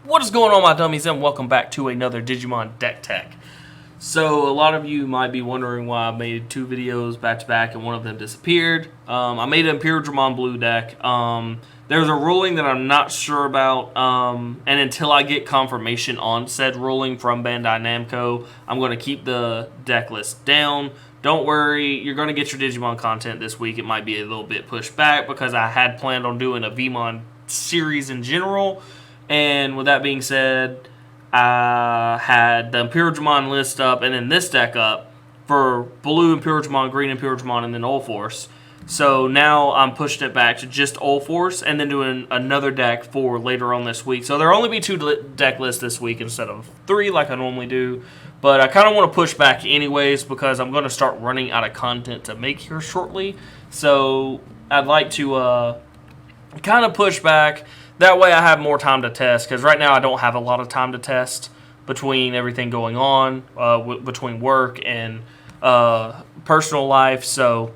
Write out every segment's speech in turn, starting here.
What is going on, my dummies, and welcome back to another Digimon Deck Tech. So, a lot of you might be wondering why I made two videos back to back and one of them disappeared. I made an Veedramon Blue deck. There's a ruling that I'm not sure about, and until I get confirmation on said ruling from Bandai Namco, I'm going to keep the deck list down. Don't worry, you're going to get your Digimon content this week. It might be a little bit pushed back because I had planned on doing a Veemon series in general. And with that being said, I had the Veedramon list up and then this deck up for Blue Veedramon, Green Veedramon, and then Ulforce. So now I'm pushing it back to just Ulforce and then doing another deck for later on this week. So there'll only be two deck lists this week instead of three like I normally do. But I kind of want to push back anyways because I'm going to start running out of content to make here shortly. So I'd like to kind of push back. That way I have more time to test, because right now I don't have a lot of time to test between everything going on, between work and personal life. So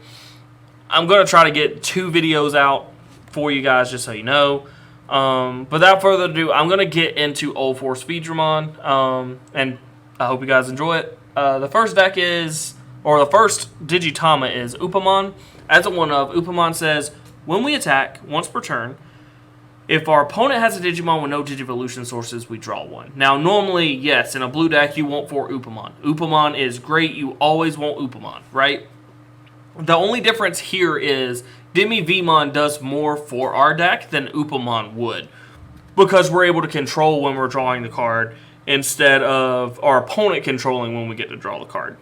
I'm going to try to get 2 videos out for you guys, just so you know. But without further ado, I'm going to get into UlforceVeedramon, and I hope you guys enjoy it. The first deck is, or the first Digitama is Upamon. As a one-of, Upamon says, when we attack, once per turn, if our opponent has a Digimon with no Digivolution sources, we draw one. Now, normally, yes, in a blue deck, you want 4 Upamon. Upamon is great. You always want Upamon, right? The only difference here is DemiVeemon does more for our deck than Upamon would, because we're able to control when we're drawing the card instead of our opponent controlling when we get to draw the card.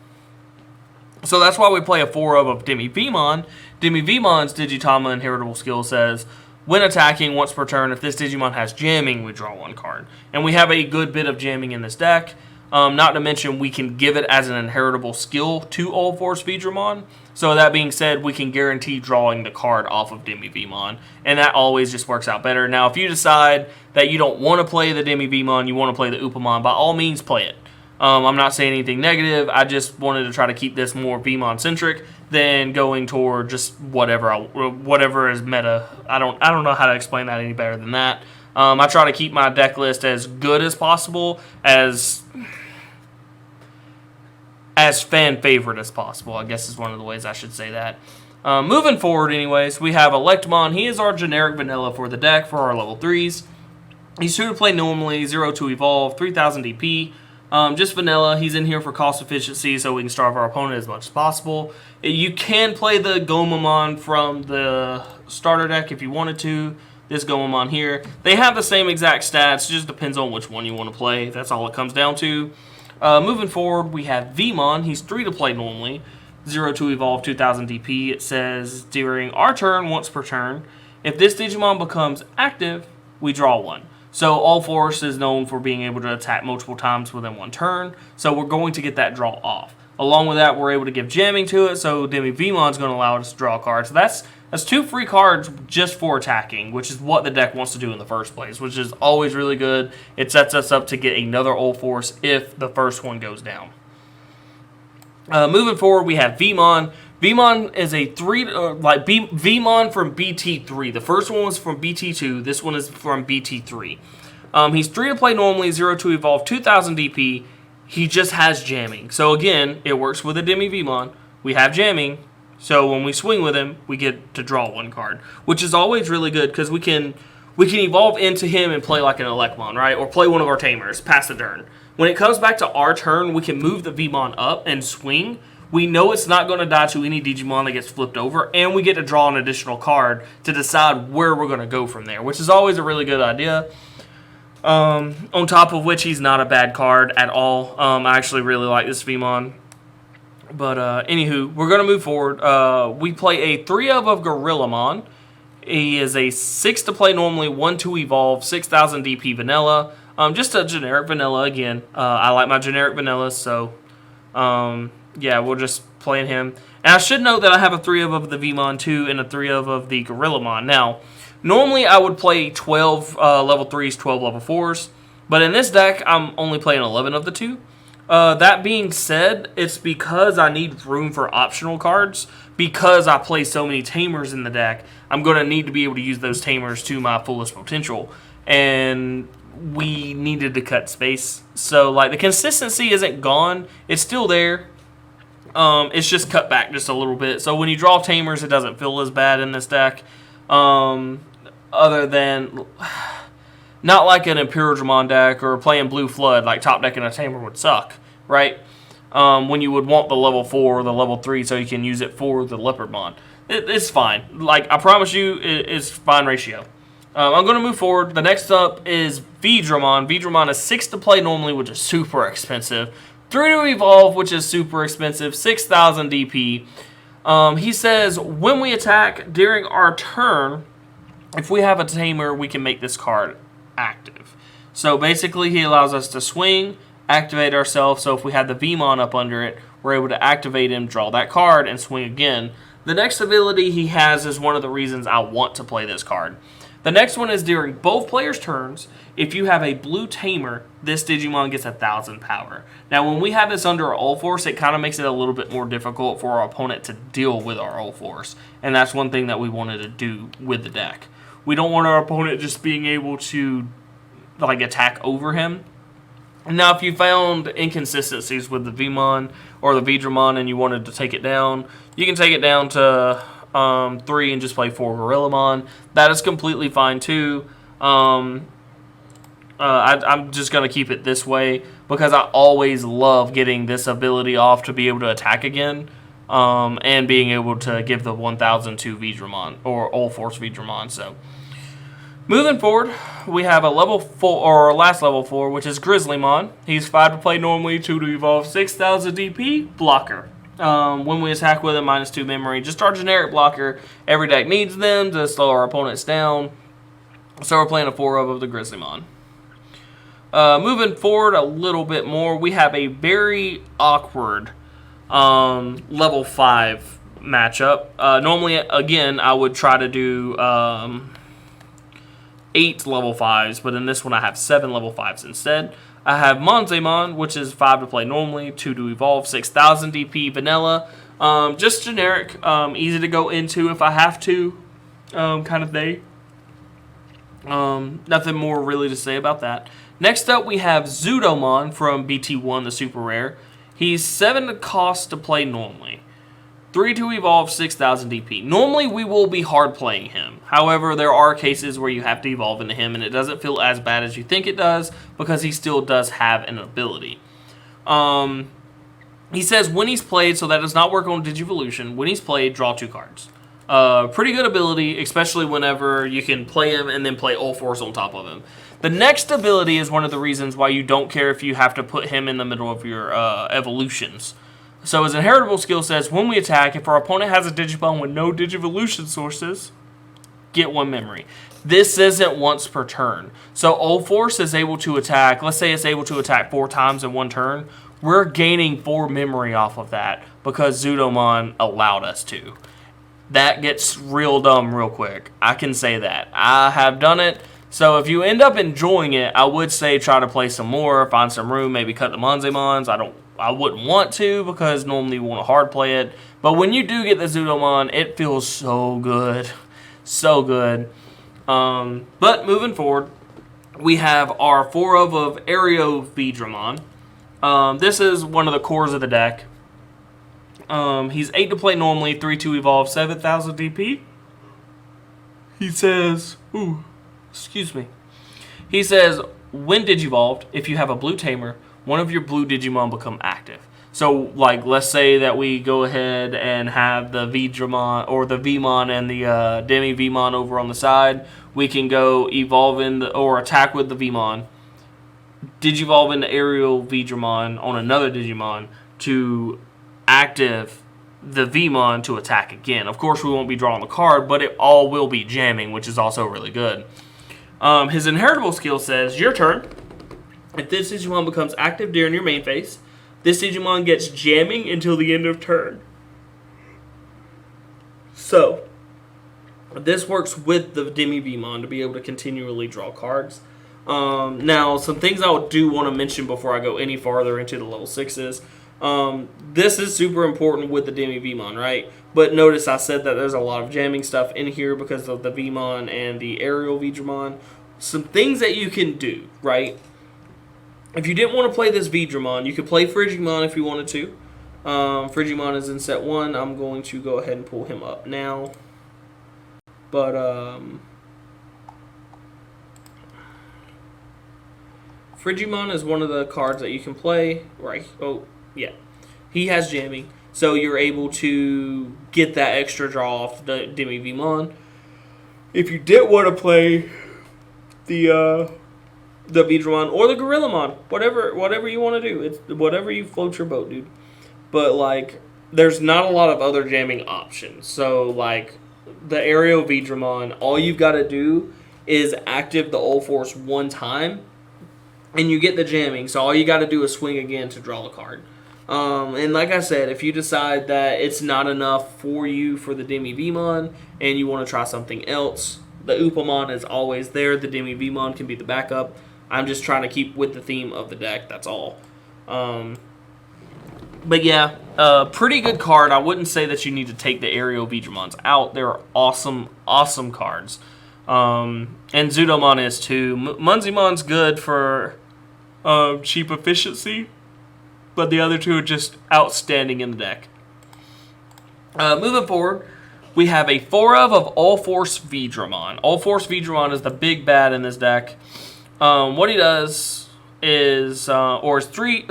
So that's why we play a 4-of DemiVeemon. DemiVeemon's Digitama inheritable skill says, when attacking once per turn, if this Digimon has jamming, we draw 1 card. And we have a good bit of jamming in this deck. Not to mention, we can give it as an inheritable skill to UlforceVeedramon. So that being said, we can guarantee drawing the card off of DemiVeemon. And that always just works out better. Now, if you decide that you don't want to play the DemiVeemon, you want to play the Upamon, by all means play it. I'm not saying anything negative. I just wanted to try to keep this more Veemon-centric than going toward just whatever is meta. I don't know how to explain that any better than that. I try to keep my deck list as good as possible, as fan favorite as possible, I guess is one of the ways I should say that. Moving forward, anyways, we have Elecmon. He is our generic vanilla for the deck for our level 3s. He's 2 to play normally, 0 to evolve, 3000 DP. Just vanilla. He's in here for cost efficiency so we can starve our opponent as much as possible. You can play the Gorillamon from the starter deck if you wanted to. This Gorillamon here. They have the same exact stats. It just depends on which one you want to play. That's all it comes down to. Moving forward, we have Veemon. He's 3 to play normally. 0 to evolve, 2000 DP. It says during our turn, once per turn, if this Digimon becomes active, we draw 1. So Ulforce is known for being able to attack multiple times within 1 turn. So we're going to get that draw off. Along with that, we're able to give jamming to it. So DemiVeemon is going to allow us to draw cards. So that's 2 free cards just for attacking, which is what the deck wants to do in the first place, which is always really good. It sets us up to get another Ulforce if the first one goes down. Moving forward, we have Veemon. Veemon is a Veemon from BT3. The first one was from BT2. This one is from BT3. He's 3 to play normally, 0 to evolve, 2000 DP. He just has jamming. So again, it works with a DemiVeemon. We have jamming. So when we swing with him, we get to draw 1 card, which is always really good because we can evolve into him and play like an Elecmon, right? Or play one of our Tamers, pass the turn. When it comes back to our turn, we can move the Veemon up and swing. We know it's not going to die to any Digimon that gets flipped over, and we get to draw an additional card to decide where we're going to go from there, which is always a really good idea. On top of which, he's not a bad card at all. I actually really like this Veemon. But anywho, we're going to move forward. We play a 3-of Gorillamon. He is a 6 to play normally, 1 to evolve, 6000 DP vanilla. Just a generic vanilla again. I like my generic vanillas, so yeah, we're just playing him. And I should note that I have a 3-of the Veemon 2 and a 3-of the Gorillamon. Now, normally I would play 12 level 3s, 12 level 4s. But in this deck, I'm only playing 11 of the 2. That being said, it's because I need room for optional cards. Because I play so many Tamers in the deck, I'm going to need to be able to use those Tamers to my fullest potential. And we needed to cut space. So, like, the consistency isn't gone. It's still there. It's just cut back just a little bit. So when you draw Tamers, it doesn't feel as bad in this deck. Other than, not like an Veedramon deck or playing Blue Flood, like top decking a Tamer would suck, right? When you would want the level 4 or the level 3 so you can use it for the Leopardmon. It's fine. Like, I promise you, it's fine ratio. I'm going to move forward. The next up is Veedramon. Veedramon is 6 to play normally, which is super expensive. 3 to evolve, which is super expensive. 6,000 DP. He says, when we attack during our turn, if we have a Tamer, we can make this card active. So basically, he allows us to swing, activate ourselves. So if we have the Veemon up under it, we're able to activate him, draw that card, and swing again. The next ability he has is one of the reasons I want to play this card. The next one is during both players' turns, if you have a blue Tamer, this Digimon gets 1,000 power. Now, when we have this under our Ulforce, it kind of makes it a little bit more difficult for our opponent to deal with our Ulforce. And that's one thing that we wanted to do with the deck. We don't want our opponent just being able to, like, attack over him. Now, if you found inconsistencies with the Veemon or the Veedramon and you wanted to take it down, you can take it down to 3 and just play 4 Gorillamon. That is completely fine too. I'm just going to keep it this way because I always love getting this ability off to be able to attack again and being able to give the 1,000 to Veedramon or UlforceVeedramon. So, moving forward, we have a level 4 or last level 4, which is Grizzlymon. He's 5 to play normally, 2 to evolve, 6,000 DP, blocker. When we attack with a -2 memory, just our generic blocker. Every deck needs them to slow our opponents down. So we're playing a 4 of the Grizzlymon. Moving forward a little bit more, we have a very awkward level 5 matchup. Normally, again, I would try to do 8 level 5s, but in this one I have 7 level 5s instead. I have Monzaemon, which is 5 to play normally, 2 to evolve, 6,000 DP, vanilla. Just generic, easy to go into if I have to, kind of thing. Nothing more really to say about that. Next up, we have Zudomon from BT1, the super rare. He's 7 to cost to play normally. 3 to evolve, 6,000 DP. Normally, we will be hard playing him. However, there are cases where you have to evolve into him, and it doesn't feel as bad as you think it does because he still does have an ability. He says when he's played, so that does not work on Digivolution. When he's played, draw 2 cards. Pretty good ability, especially whenever you can play him and then play Ulforce on top of him. The next ability is one of the reasons why you don't care if you have to put him in the middle of your evolutions. So his inheritable skill says, when we attack, if our opponent has a Digimon with no Digivolution sources, get 1 memory. This isn't once per turn. So Ulforce is able to attack, let's say it's able to attack 4 times in 1 turn. We're gaining 4 memory off of that because Zudomon allowed us to. That gets real dumb real quick. I can say that. I have done it. So if you end up enjoying it, I would say try to play some more, find some room, maybe cut the Monzaemons. I wouldn't want to because normally you want to hard play it. But when you do get the Zudomon, it feels so good. So good. But moving forward, we have our 4 of AeroVeedramon. This is one of the cores of the deck. He's 8 to play normally, 3 to evolve, 7,000 DP. He says, He says, when Digivolved, if you have a blue Tamer, one of your blue Digimon become active. So, like, let's say that we go ahead and have the Veedramon or the Veemon and the DemiVeemon over on the side. We can go evolve or attack with the Veemon, Digivolve into AeroVeedramon on another Digimon to active the Veemon to attack again. Of course, we won't be drawing the card, but it all will be jamming, which is also really good. His inheritable skill says, your turn. If this Digimon becomes active during your main phase, this Digimon gets jamming until the end of turn. So, this works with the DemiVeemon to be able to continually draw cards. Now, some things I do want to mention before I go any farther into the level 6s. This is super important with the DemiVeemon, right? But notice I said that there's a lot of jamming stuff in here because of the Veemon and the AeroVeedramon. some things that you can do, right? If you didn't want to play this Veedramon, you could play Frigimon if you wanted to. Frigimon is in set 1. I'm going to go ahead and pull him up now. But, Frigimon is one of the cards that you can play. Right. Oh, yeah. He has jamming. So you're able to get that extra draw off the DemiVeemon. If you did want to play the Veedramon or the Gorillamon, whatever you want to do. It's whatever you float your boat, dude. But, like, there's not a lot of other jamming options. So, like, the AeroVeedramon, all you've got to do is active the Ulforce one time, and you get the jamming. So all you got to do is swing again to draw the card. And like I said, if you decide that it's not enough for you for the DemiVeemon and you want to try something else, the Upamon is always there. The DemiVeemon can be the backup. I'm just trying to keep with the theme of the deck. That's all. But yeah, pretty good card. I wouldn't say that you need to take the AeroVeedramons out. They're awesome, awesome cards. And Zudomon is too. Monzaemon's good for cheap efficiency, but the other two are just outstanding in the deck. Moving forward, we have a 4-of UlforceVeedramon. UlforceVeedramon is the big bad in this deck. What he does is, is 13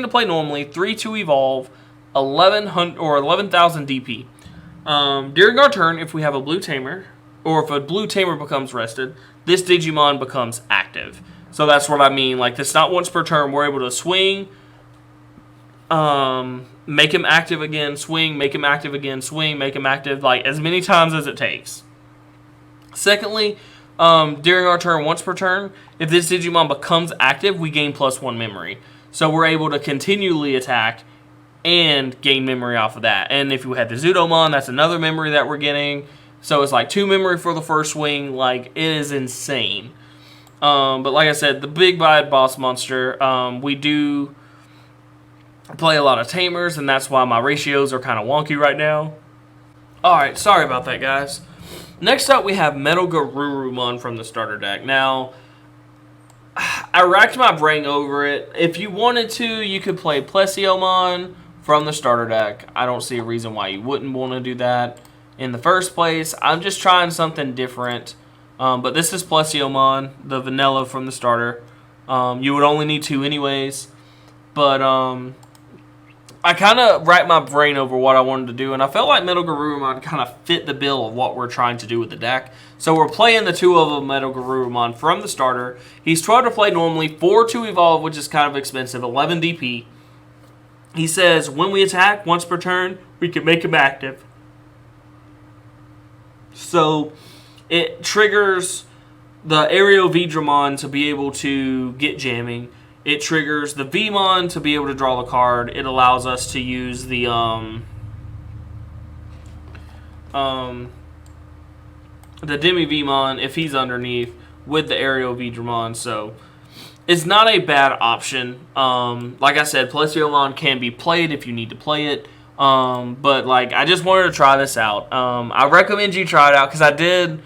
to play normally, 3 to evolve, 11,000 DP. During our turn, if we have a blue Tamer, or if a blue Tamer becomes rested, this Digimon becomes active. So that's what I mean. Like, it's not once per turn. We're able to swing, make him active again, swing, make him active again, swing, make him active, like, as many times as it takes. Secondly, during our turn, once per turn, if this Digimon becomes active, we gain +1 memory. So we're able to continually attack and gain memory off of that. And if you had the Zudomon, that's another memory that we're getting. So it's like 2 memory for the first swing. Like, it is insane. But like I said, the big bad boss monster, we do play a lot of Tamers, and that's why my ratios are kind of wonky right now. Alright, sorry about that, guys. Next up, we have MetalGarurumon from the starter deck. Now, I racked my brain over it. If you wanted to, you could play Plesiomon from the starter deck. I don't see a reason why you wouldn't want to do that in the first place. I'm just trying something different. But this is Plesiomon, the vanilla from the starter. You would only need 2 anyways. But I kind of racked my brain over what I wanted to do, and I felt like MetalGarurumon kind of fit the bill of what we're trying to do with the deck. So we're playing the 2-of MetalGarurumon from the starter. He's 12 to play normally, 4 to evolve, which is kind of expensive, 11 DP. He says, when we attack, once per turn, we can make him active. So it triggers the AeroVeedramon to be able to get jamming. It triggers the Veemon to be able to draw the card. It allows us to use the DemiVeemon if he's underneath with the AeroVeedramon. So it's not a bad option. Like I said, Plesiomon can be played if you need to play it. But like, I just wanted to try this out. I recommend you try it out because I did.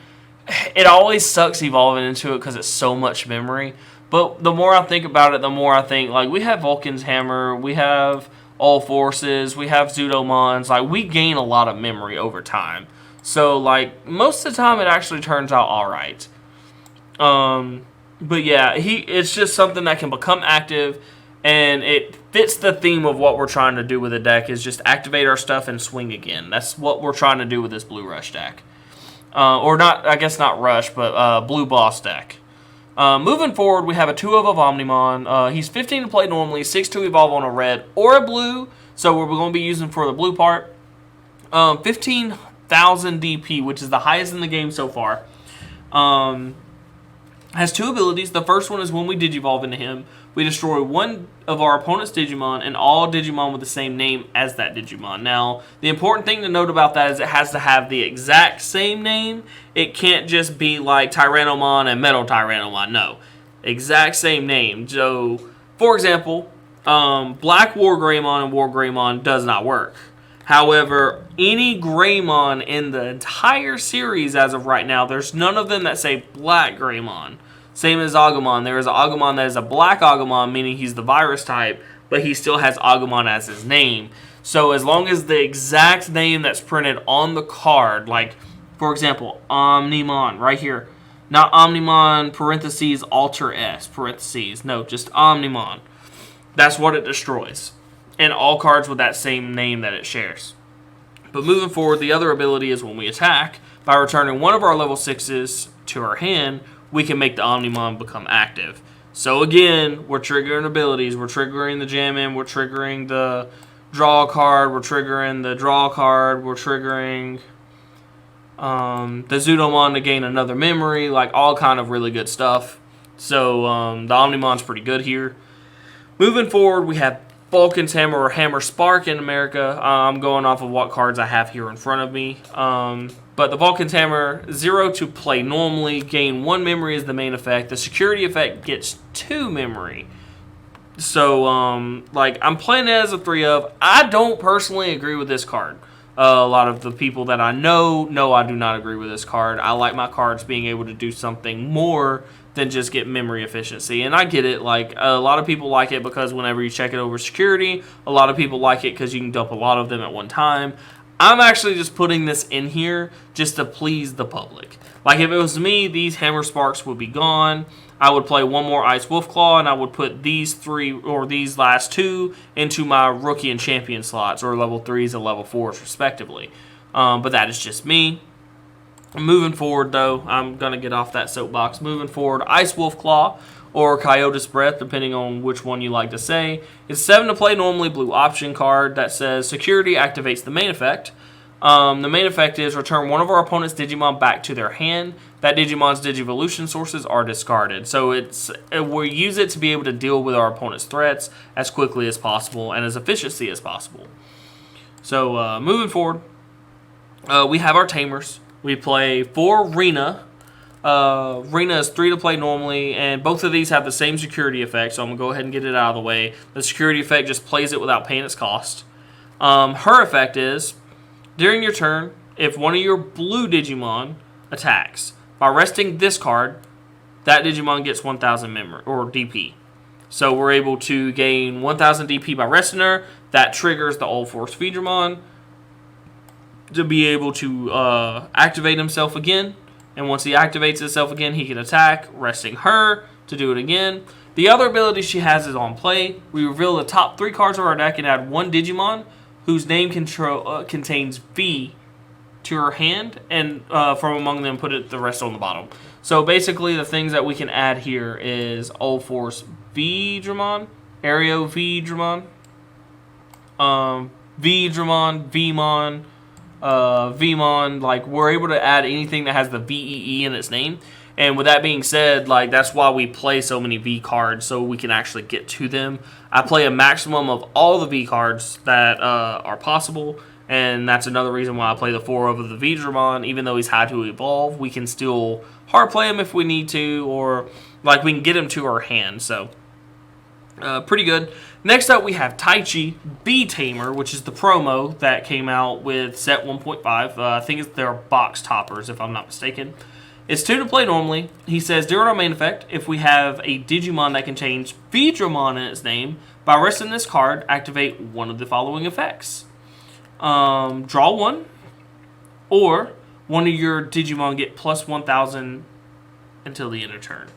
It always sucks evolving into it because it's so much memory. But the more I think about it, the more I think, like, we have Vulcan's Hammer, we have Ulforces, we have Zudomons. Like, we gain a lot of memory over time. So, like, most of the time it actually turns out alright. But yeah, it's just something that can become active, and it fits the theme of what we're trying to do with the deck, is just activate our stuff and swing again. That's what we're trying to do with this Blue Rush deck. Or not, I guess not Rush, but Blue Boss deck. Moving forward, we have a 2-of Omnimon. He's 15 to play normally, 6 to evolve on a red or a blue. So we're going to be using for the blue part. 15,000 DP, which is the highest in the game so far. Has 2 abilities. The first one is when we Digivolve into him, we destroy one of our opponent's Digimon and all Digimon with the same name as that Digimon. Now, the important thing to note about that is it has to have the exact same name. It can't just be like Tyrannomon and Metal Tyrannomon. No. Exact same name. So, for example, Black War Greymon and War Greymon does not work. However, any Greymon in the entire series as of right now, there's none of them that say Black Greymon. Same as Agumon. There is an Agumon that is a black Agumon, meaning he's the virus type, but he still has Agumon as his name. So as long as the exact name that's printed on the card, like, for example, Omnimon, right here. Not Omnimon, parentheses, Alter S, parentheses. No, just Omnimon. That's what it destroys. And all cards with that same name that it shares. But moving forward, the other ability is when we attack, by returning one of our level 6s to our hand, we can make the Omnimon become active. So again, we're triggering abilities. We're triggering the jam in. We're triggering the draw card. We're triggering the draw card. We're triggering the Zudomon to gain another memory. Like, all kind of really good stuff. So the Omnimon's pretty good here. Moving forward, we have Vulcan's Hammer or Hammer Spark in America. I'm going off of what cards I have here in front of me. But the Vulcan's Hammer, 0 to play normally, gain 1 memory is the main effect. The security effect gets 2 memory. So, like, I'm playing it as a 3 of. I don't personally agree with this card. A lot of the people that I know I do not agree with this card. I like my cards being able to do something more than just get memory efficiency. And I get it. Like, a lot of people like it because whenever you check it over security, a lot of people like it because you can dump a lot of them at one time. I'm actually just putting this in here just to please the public. Like, if it was me, these Hammer Sparks would be gone. I would play one more Ice Wolf Claw, and I would put these 3 or these last 2 into my Rookie and Champion slots, or level 3s and level 4s, respectively. But that is just me. Moving forward, though, I'm going to get off that soapbox. Moving forward, Ice Wolf Claw, or Coyote's Breath, depending on which one you like to say. It's 7 to play normally, blue option card that says Security activates the main effect. The main effect is return one of our opponent's Digimon back to their hand. That Digimon's Digivolution sources are discarded. So we use it to be able to deal with our opponent's threats as quickly as possible and as efficiently as possible. So moving forward, we have our Tamers. We play 4 Rina. Rina is 3 to play normally, and both of these have the same security effect, so I'm going to go ahead and get it out of the way. The security effect just plays it without paying its cost. Her effect is, during your turn, if one of your blue Digimon attacks, by resting this card, that Digimon gets 1,000 memory, or DP. So we're able to gain 1,000 DP by resting her. That triggers the UlforceVeedramon to be able to activate himself again. And once he activates himself again, he can attack, resting her to do it again. The other ability she has is on play. We reveal the top 3 cards of our deck and add 1 Digimon whose name contains V to her hand, and from among them put the rest on the bottom. So basically the things that we can add here is UlforceVeedramon, AeroVeedramon, Veedramon, Veemon, Veemon. Like, we're able to add anything that has the VEE in its name. And with that being said, like, that's why we play so many V cards, so we can actually get to them. I play a maximum of all the V cards that are possible, and that's another reason why I play the 4 over the Veedramon. Even though he's high to evolve, we can still hard play him if we need to, or like we can get him to our hand. So pretty good. Next up, we have Taichi V-Tamer, which is the promo that came out with set 1.5. I think it's their box toppers, if I'm not mistaken. It's 2 to play normally. He says, during our main effect, if we have a Digimon that contains Veedramon in its name, by resting this card, activate one of the following effects. Draw 1, or one of your Digimon get plus 1,000 until the end of turn.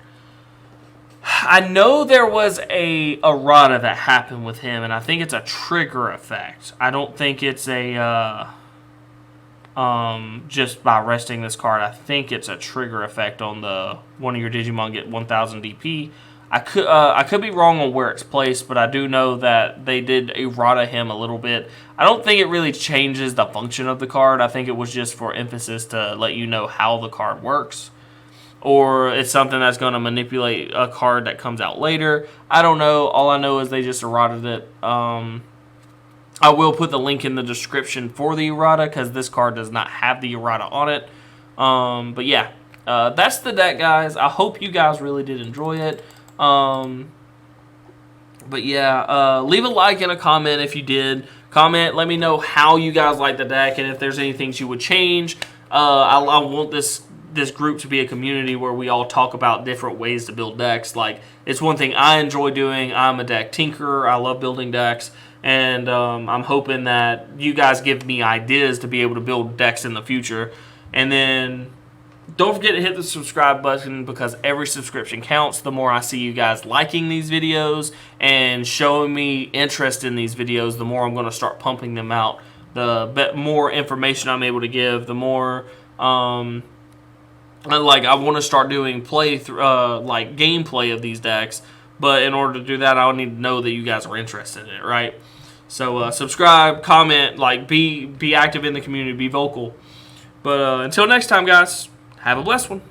I know there was a errata that happened with him, and I think it's a trigger effect. I don't think it's a just by resting this card. I think it's a trigger effect on the one of your Digimon get 1,000 DP. I could be wrong on where it's placed, but I do know that they did errata him a little bit. I don't think it really changes the function of the card. I think it was just for emphasis to let you know how the card works. Or it's something that's going to manipulate a card that comes out later. I don't know. All I know is they just errated it. I will put the link in the description for the errata because this card does not have the errata on it. But yeah, that's the deck, guys. I hope you guys really did enjoy it. But yeah, leave a like and a comment if you did. Comment, let me know how you guys like the deck and if there's any things you would change. I want this this group to be a community where we all talk about different ways to build decks. Like, it's one thing I enjoy doing. I'm a deck tinkerer. I love building decks. And I'm hoping that you guys give me ideas to be able to build decks in the future. And then don't forget to hit the subscribe button, because every subscription counts. The more I see you guys liking these videos and showing me interest in these videos, the more I'm going to start pumping them out. The more information I'm able to give, the more I want to start doing gameplay of these decks. But in order to do that, I'll need to know that you guys are interested in it, right? So subscribe, comment, be active in the community, be vocal. But until next time, guys, have a blessed one.